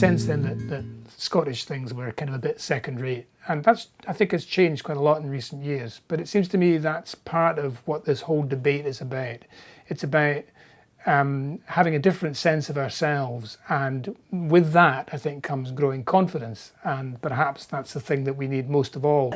sense then that Scottish things were kind of a bit second rate, and that's, I think, has changed quite a lot in recent years. But it seems to me that's part of what this whole debate is about. It's about having a different sense of ourselves, and with that I think comes growing confidence, and perhaps that's the thing that we need most of all.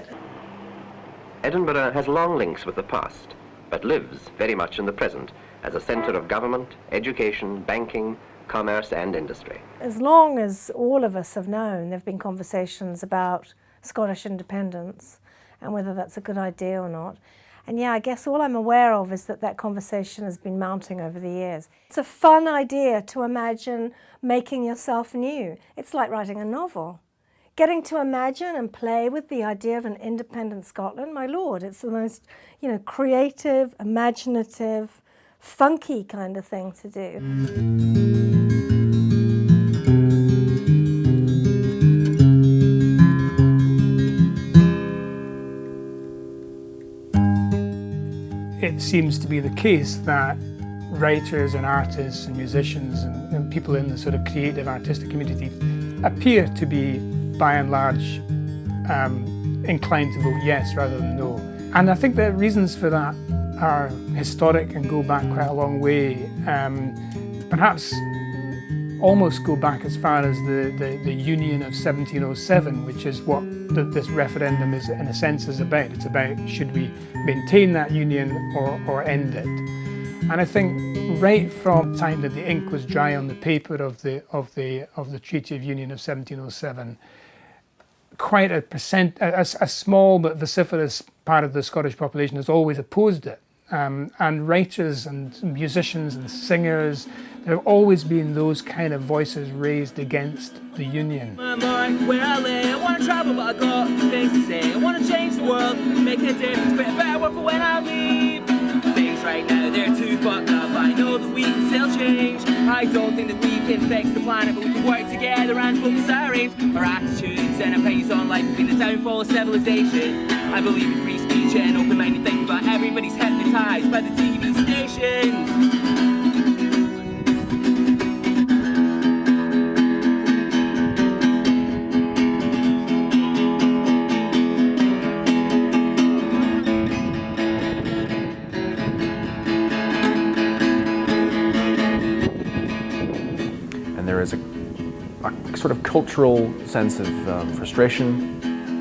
Edinburgh has long links with the past, but lives very much in the present as a centre of government, education, banking, commerce and industry. As long as all of us have known, there have been conversations about Scottish independence and whether that's a good idea or not. And yeah, I guess all I'm aware of is that that conversation has been mounting over the years. It's a fun idea to imagine making yourself new. It's like writing a novel. Getting to imagine and play with the idea of an independent Scotland, my lord, it's the most, creative, imaginative, funky kind of thing to do. It seems to be the case that writers and artists and musicians and people in the sort of creative artistic community appear to be, by and large, inclined to vote yes rather than no. And I think the reasons for that are historic and go back quite a long way. Perhaps almost go back as far as the Union of 1707, which is what this referendum is, in a sense, is about. It's about, should we maintain that union or end it? And I think right from the time that the ink was dry on the paper of the Treaty of Union of 1707, quite a small but vociferous part of the Scottish population has always opposed it. And writers and musicians and singers, there have always been those kind of voices raised against the union. Where I live, I want to travel, but I got things to say. I want to change the world, make a difference, but a better world for when I leave. Things right now, they're too fucked up, but I know that we can still change. I don't think that we can fix the planet, but we can work together and focus our aims, our attitudes and opinions on life between the downfall of civilization. I believe in free speech and open-minded thinking, but everybody's hypnotised by the TV stations. There is a sort of cultural sense of frustration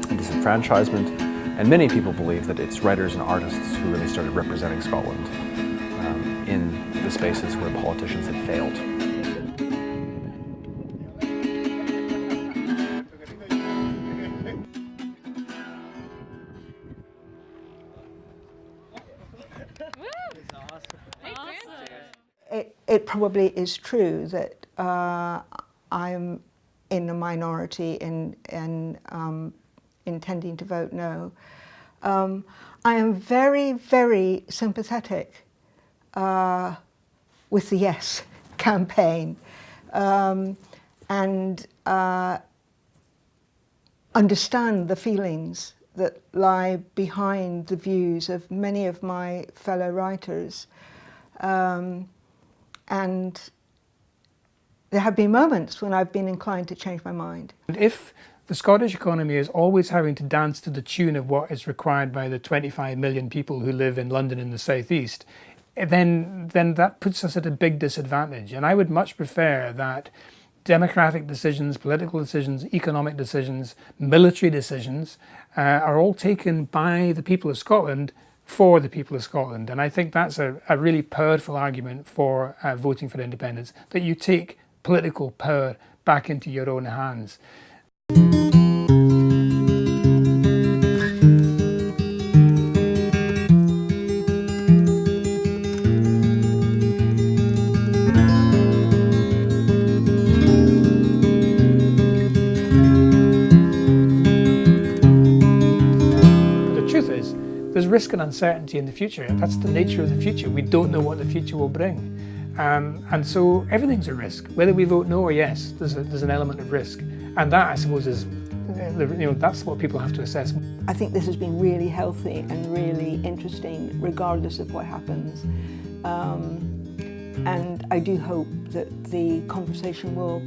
and disenfranchisement, and many people believe that it's writers and artists who really started representing Scotland in the spaces where politicians had failed. It probably is true that I'm in a minority in intending to vote no. I am very, very sympathetic with the yes campaign and understand the feelings that lie behind the views of many of my fellow writers. And there have been moments when I've been inclined to change my mind. And if the Scottish economy is always having to dance to the tune of what is required by the 25 million people who live in London in the southeast, then that puts us at a big disadvantage. And I would much prefer that democratic decisions, political decisions, economic decisions, military decisions are all taken by the people of Scotland for the people of Scotland. And I think that's a really powerful argument for voting for independence, that you take political power back into your own hands. There's risk and uncertainty in the future. That's the nature of the future. We don't know what the future will bring. And so everything's a risk. Whether we vote no or yes, there's an element of risk. And that, I suppose, is, that's what people have to assess. I think this has been really healthy and really interesting, regardless of what happens. And I do hope that the conversation will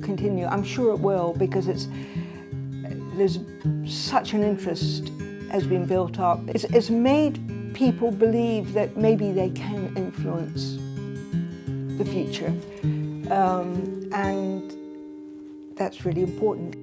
continue. I'm sure it will, because there's such an interest has been built up. It's made people believe that maybe they can influence the future, and that's really important.